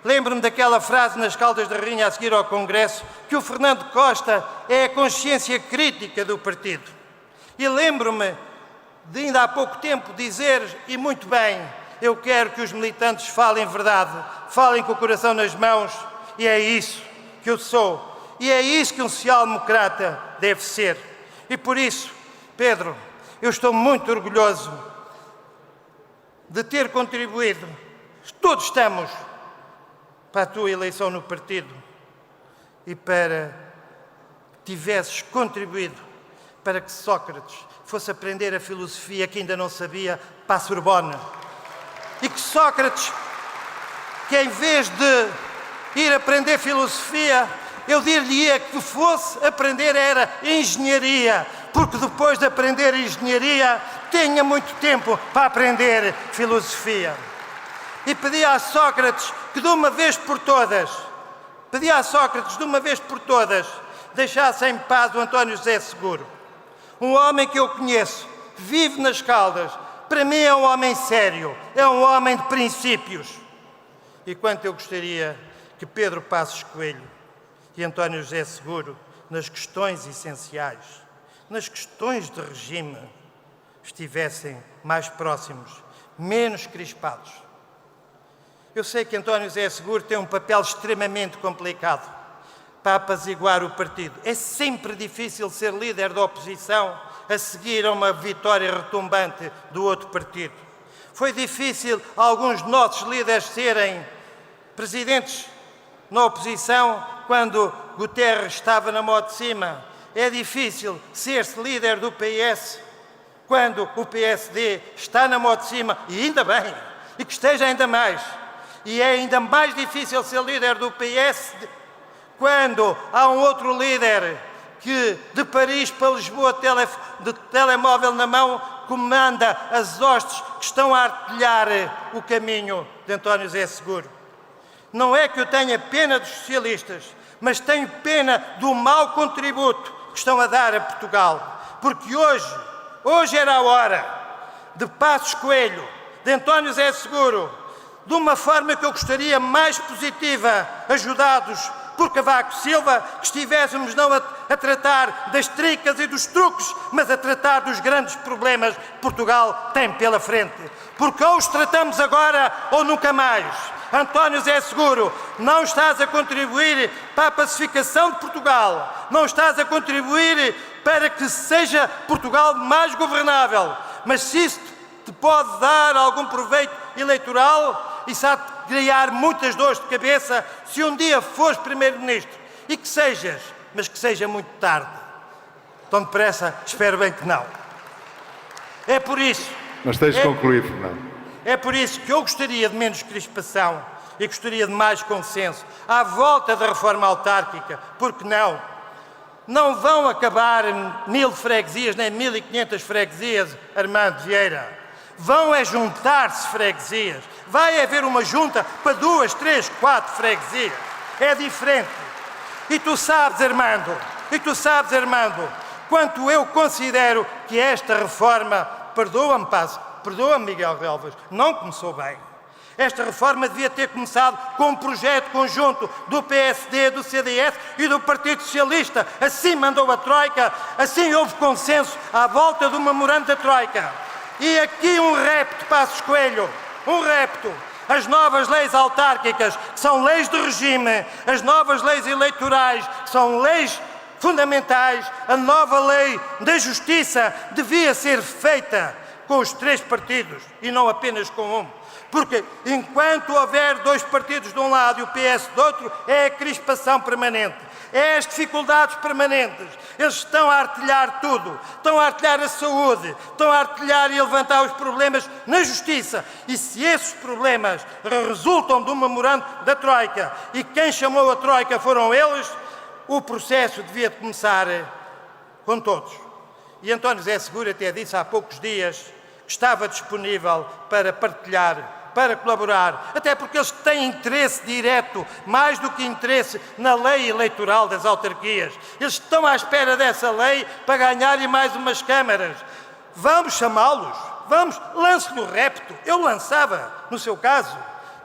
Lembro-me daquela frase nas Caldas da Rainha a seguir ao Congresso, que o Fernando Costa é a consciência crítica do partido. E lembro-me de ainda há pouco tempo dizer, e muito bem, eu quero que os militantes falem verdade, falem com o coração nas mãos, e é isso que eu sou. E é isso que um social-democrata deve ser. E por isso, Pedro, eu estou muito orgulhoso de ter contribuído, todos estamos, para a tua eleição no partido e para que tivesses contribuído para que Sócrates fosse aprender a filosofia que ainda não sabia para a Sorbonne. E que Sócrates, que em vez de ir aprender filosofia, eu dir-lhe-ia que fosse aprender era engenharia, porque depois de aprender engenharia, tinha muito tempo para aprender filosofia. E pedia a Sócrates que de uma vez por todas, deixasse em paz o António José Seguro. Um homem que eu conheço, que vive nas Caldas, para mim é um homem sério, é um homem de princípios. E quanto eu gostaria que Pedro Passos Coelho e António José Seguro, nas questões essenciais, nas questões de regime, estivessem mais próximos, menos crispados. Eu sei que António José Seguro tem um papel extremamente complicado para apaziguar o partido. É sempre difícil ser líder da oposição a seguir a uma vitória retumbante do outro partido. Foi difícil alguns de nossos líderes serem presidentes na oposição quando Guterres estava na mão de cima. É difícil ser-se líder do PS quando o PSD está na mão de cima, e ainda bem, e que esteja ainda mais. E é ainda mais difícil ser líder do PS quando há um outro líder que, de Paris para Lisboa, de telemóvel na mão, comanda as hostes que estão a artilhar o caminho de António José Seguro. Não é que eu tenha pena dos socialistas, mas tenho pena do mau contributo que estão a dar a Portugal. Porque hoje era a hora de Passos Coelho, de António José Seguro, de uma forma que eu gostaria mais positiva, ajudados por Cavaco Silva, que estivéssemos não a tratar das tricas e dos truques, mas a tratar dos grandes problemas que Portugal tem pela frente. Porque ou os tratamos agora ou nunca mais. António José Seguro, não estás a contribuir para a pacificação de Portugal, não estás a contribuir para que seja Portugal mais governável, mas se isso te pode dar algum proveito eleitoral, isso há de criar muitas dores de cabeça se um dia fores Primeiro-Ministro, e que sejas, mas que seja muito tarde. Tão depressa, espero bem que não. É por isso... Mas tens de concluir, Fernando. É por isso que eu gostaria de menos crispação e gostaria de mais consenso à volta da reforma autárquica, porque não? Não vão acabar 1000 freguesias, nem 1500 freguesias, Armando Vieira. Vão é juntar-se freguesias. Vai haver uma junta para 2, 3, 4 freguesias. É diferente. E tu sabes, Armando, quanto eu considero que esta reforma, perdoa-me, Miguel Relvas, não começou bem. Esta reforma devia ter começado com um projeto conjunto do PSD, do CDS e do Partido Socialista. Assim mandou a Troika, assim houve consenso à volta do memorando da Troika. E aqui um repto, Passos Coelho, um repto. As novas leis autárquicas, que são leis de regime, as novas leis eleitorais, que são leis fundamentais, a nova lei da justiça devia ser feita com os 3 partidos e não apenas com um. Porque enquanto houver 2 partidos de um lado e o PS do outro, é a crispação permanente. É as dificuldades permanentes. Eles estão a artilhar tudo. Estão a artilhar a saúde. Estão a artilhar e a levantar os problemas na justiça. E se esses problemas resultam de um memorando da Troika e quem chamou a Troika foram eles, o processo devia começar com todos. E António José Seguro até disse há poucos dias que estava disponível para partilhar, para colaborar, até porque eles têm interesse direto, mais do que interesse na lei eleitoral das autarquias. Eles estão à espera dessa lei para ganharem mais umas câmaras. Vamos chamá-los, vamos, lance-lhe o repto. Eu lançava, no seu caso,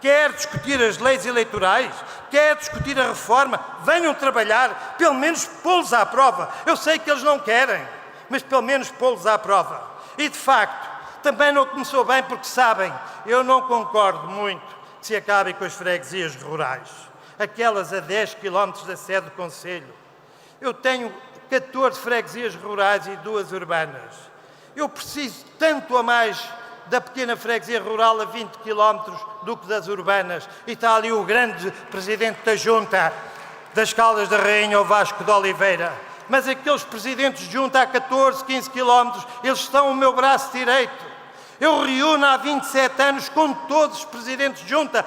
quer discutir as leis eleitorais, quer discutir a reforma, venham trabalhar, pelo menos pô-los à prova. Eu sei que eles não querem, mas pelo menos pô-los à prova. E, de facto, também não começou bem porque, sabem, eu não concordo muito que se acabem com as freguesias rurais, aquelas a 10 km da sede do Conselho. Eu tenho 14 freguesias rurais e 2 urbanas. Eu preciso tanto a mais da pequena freguesia rural a 20 km do que das urbanas. E está ali o grande presidente da Junta das Caldas da Rainha, o Vasco de Oliveira. Mas aqueles presidentes de junta a 14, 15 km, eles estão ao meu braço direito. Eu reúno há 27 anos com todos os presidentes de junta,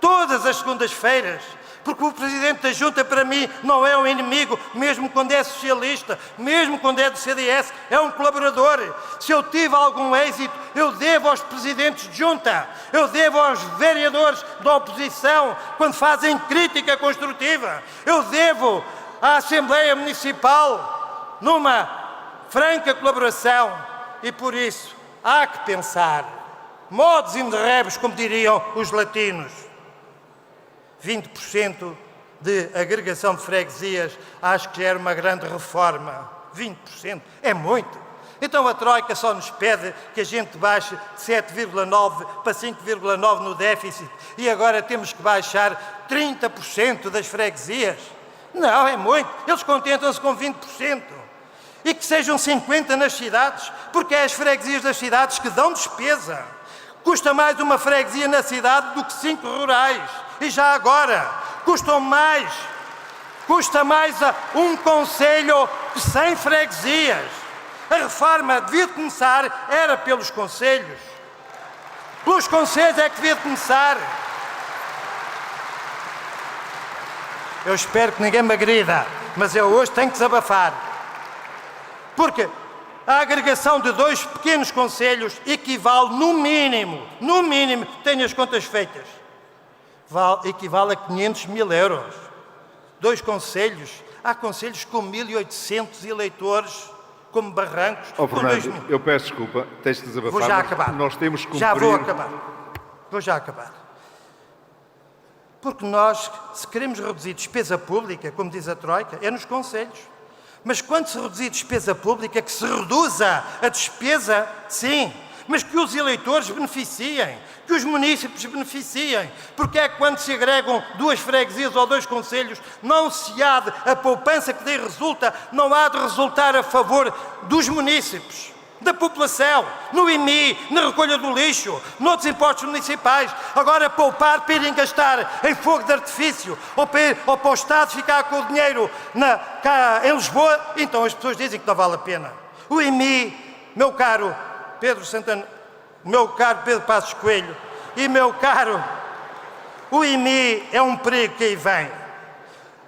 todas as segundas-feiras. Porque o presidente da junta, para mim, não é um inimigo, mesmo quando é socialista, mesmo quando é do CDS, é um colaborador. Se eu tive algum êxito, eu devo aos presidentes de junta, eu devo aos vereadores da oposição, quando fazem crítica construtiva, eu devo à Assembleia Municipal, numa franca colaboração. E por isso, há que pensar, modos inderrebos, como diriam os latinos. 20% de agregação de freguesias, acho que já era uma grande reforma. 20% é muito. Então a Troika só nos pede que a gente baixe de 7,9 para 5,9 no déficit e agora temos que baixar 30% das freguesias. Não, é muito. Eles contentam-se com 20%. E que sejam 50% nas cidades, porque é as freguesias das cidades que dão despesa. Custa mais uma freguesia na cidade do que 5 rurais. E já agora, custa mais um concelho de 100 freguesias. A reforma devia começar, era pelos concelhos. Pelos concelhos é que devia começar. Eu espero que ninguém me agrida, mas eu hoje tenho que desabafar. Porque a agregação de 2 pequenos concelhos equivale, no mínimo, tenho as contas feitas, equivale a 500 mil euros. 2 concelhos, há concelhos com 1.800 eleitores, como Barrancos. Oh, Fernando, eu peço desculpa, tens de desabafar. Vou já acabar. Nós temos que cumprir. Já vou acabar. Vou já acabar. Porque nós, se queremos reduzir despesa pública, como diz a Troika, é nos concelhos. Mas quando se reduzir despesa pública, que se reduza a despesa, sim, mas que os eleitores beneficiem, que os munícipes beneficiem, porque é que quando se agregam 2 freguesias ou 2 concelhos, não se há de, a poupança que daí resulta, não há de resultar a favor dos munícipes, da população, no IMI, na recolha do lixo, noutros impostos municipais. Agora poupar para irem gastar em fogo de artifício ou para o Estado ficar com o dinheiro cá em Lisboa, então as pessoas dizem que não vale a pena. O IMI, meu caro Pedro Santana, meu caro Pedro Passos Coelho e meu caro, o IMI é um perigo que aí vem.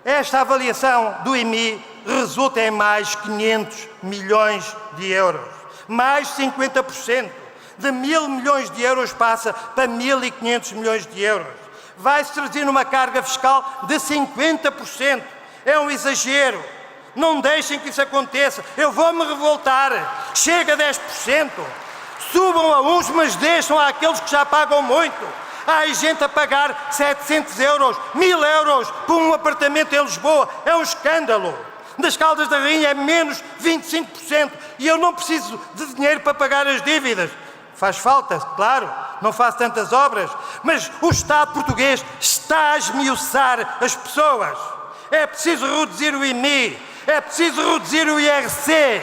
Esta avaliação do IMI resulta em mais 500 milhões de euros. Mais 50%. De 1.000 milhões de euros passa para 1.500 milhões de euros. Vai-se traduzir numa carga fiscal de 50%. É um exagero. Não deixem que isso aconteça. Eu vou-me revoltar. Chega a 10%. Subam a uns, mas deixam àqueles que já pagam muito. Há gente a pagar 700 euros, 1.000 euros por um apartamento em Lisboa. É um escândalo. Das Caldas da Rainha é menos 25%. E eu não preciso de dinheiro para pagar as dívidas. Faz falta, claro, não faço tantas obras. Mas o Estado português está a esmiuçar as pessoas. É preciso reduzir o IMI. É preciso reduzir o IRC.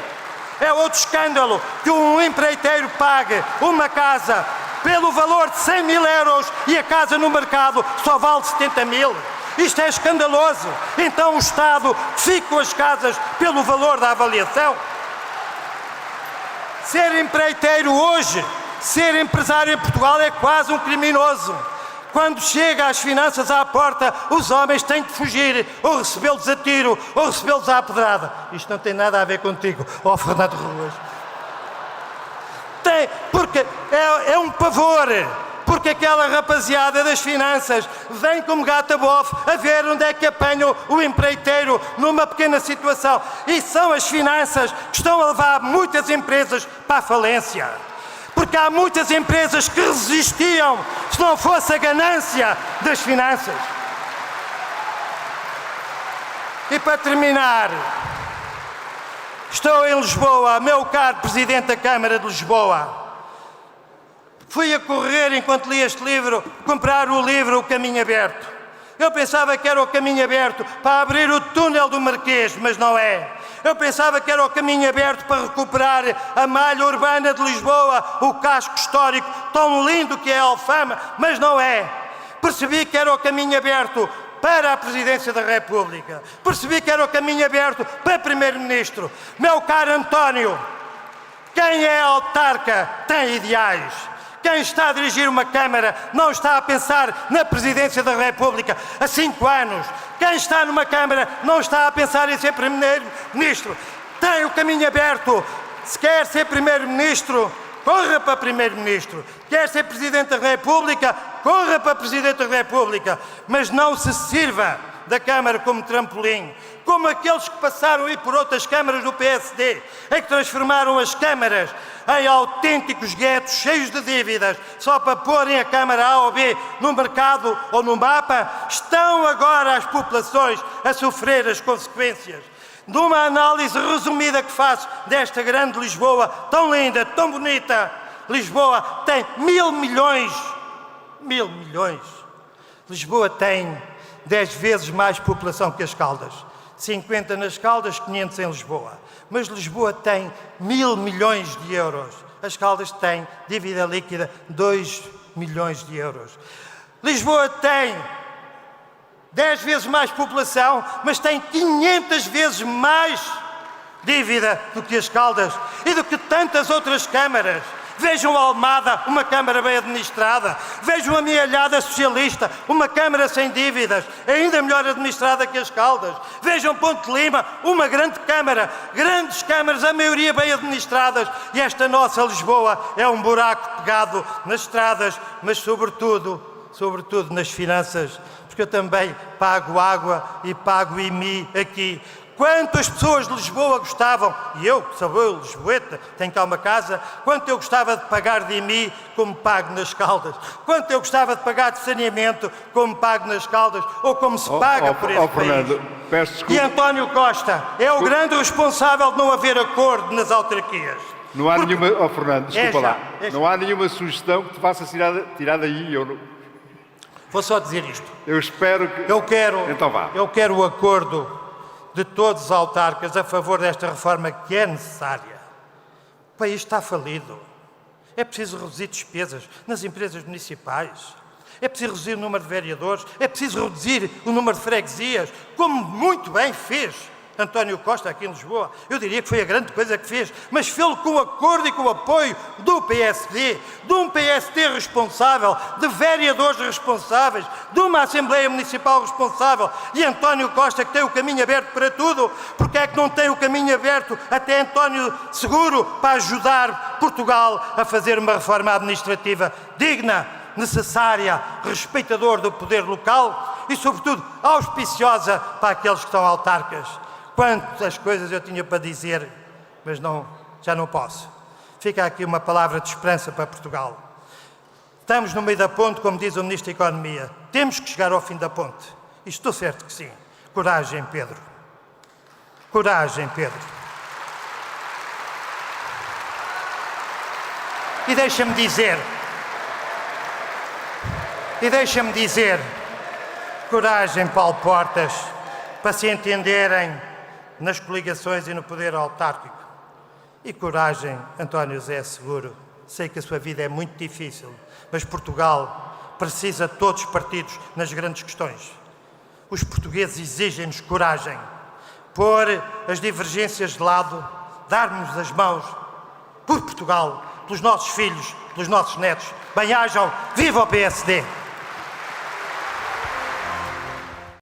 É outro escândalo que um empreiteiro pague uma casa pelo valor de 100 mil euros e a casa no mercado só vale 70 mil. Isto é escandaloso. Então o Estado fica com as casas pelo valor da avaliação. Ser empreiteiro hoje, ser empresário em Portugal é quase um criminoso. Quando chega às finanças à porta, os homens têm que fugir, ou recebê-los a tiro, ou recebê-los à pedrada. Isto não tem nada a ver contigo, ó Fernando Ruas. Tem, porque é um pavor. Porque aquela rapaziada das finanças vem como gato a bofe a ver onde é que apanham o empreiteiro numa pequena situação. E são as finanças que estão a levar muitas empresas para a falência. Porque porque há muitas empresas que resistiam se não fosse a ganância das finanças. E para terminar, estou em Lisboa, meu caro Presidente da Câmara de Lisboa. Fui a correr, enquanto li este livro, comprar o livro O Caminho Aberto. Eu pensava que era o caminho aberto para abrir o túnel do Marquês, mas não é. Eu pensava que era o caminho aberto para recuperar a malha urbana de Lisboa, o casco histórico tão lindo que é a Alfama, mas não é. Percebi que era o caminho aberto para a Presidência da República. Percebi que era o caminho aberto para Primeiro-Ministro. Meu caro António, quem é autarca tem ideais. Quem está a dirigir uma Câmara não está a pensar na Presidência da República há 5 anos. Quem está numa Câmara não está a pensar em ser Primeiro-Ministro. Tem o caminho aberto. Se quer ser Primeiro-Ministro, corra para Primeiro-Ministro. Quer ser Presidente da República, corra para Presidente da República. Mas não se sirva da Câmara como trampolim, como aqueles que passaram aí por outras câmaras do PSD, em que transformaram as câmaras em autênticos guetos cheios de dívidas, só para porem a Câmara A ou B no mercado ou no mapa. Estão agora as populações a sofrer as consequências. De uma análise resumida que faço desta grande Lisboa, tão linda, tão bonita, Lisboa tem 1.000 milhões. 1.000 milhões. Lisboa tem 10 vezes mais população que as Caldas. 50 nas Caldas, 500 em Lisboa. Mas Lisboa tem 1.000 milhões de euros. As Caldas têm dívida líquida 2 milhões de euros. Lisboa tem 10 vezes mais população, mas tem 500 vezes mais dívida do que as Caldas e do que tantas outras câmaras. Vejam Almada, uma Câmara bem administrada. Vejam a Amealhada Socialista, uma Câmara sem dívidas, ainda melhor administrada que as Caldas. Vejam Ponte Lima, uma grande Câmara, grandes câmaras, a maioria bem administradas. E esta nossa Lisboa é um buraco pegado nas estradas, mas sobretudo nas finanças, porque eu também pago água e pago IMI aqui. Quantas pessoas de Lisboa gostavam, e eu, que sou eu, lisboeta, tenho cá uma casa, quanto eu gostava de pagar de IMI como pago nas Caldas, quanto eu gostava de pagar de saneamento como pago nas Caldas, ou como se paga por esse Fernando, país. peço desculpa. E António Costa é o grande responsável de não haver acordo nas autarquias. Não há nenhuma... Fernando, desculpa lá. Já. Não há nenhuma sugestão que te faça tirar daí. Vou só dizer isto. Eu espero que... Então vá. Eu quero o acordo de todos os autarcas a favor desta reforma que é necessária. O país está falido. É preciso reduzir despesas nas empresas municipais. É preciso reduzir o número de vereadores. É preciso reduzir o número de freguesias, como muito bem fez António Costa aqui em Lisboa. Eu diria que foi a grande coisa que fez, mas fez-lo com o acordo e com o apoio do PSD, de um PSD responsável, de vereadores responsáveis, de uma Assembleia Municipal responsável. E António Costa, que tem o caminho aberto para tudo, porque é que não tem o caminho aberto até António Seguro para ajudar Portugal a fazer uma reforma administrativa digna, necessária, respeitador do poder local e, sobretudo, auspiciosa para aqueles que são autarcas. Quantas coisas eu tinha para dizer, mas já não posso. Fica aqui uma palavra de esperança para Portugal. Estamos no meio da ponte, como diz o Ministro da Economia. Temos que chegar ao fim da ponte. E estou certo que sim. Coragem, Pedro. Coragem, Pedro. E deixa-me dizer, coragem, Paulo Portas, para se entenderem nas coligações e no poder autárquico. E coragem, António José Seguro. Sei que a sua vida é muito difícil, mas Portugal precisa de todos os partidos nas grandes questões. Os portugueses exigem-nos coragem, pôr as divergências de lado, dar-nos as mãos por Portugal, pelos nossos filhos, pelos nossos netos. Bem-ajam, viva o PSD!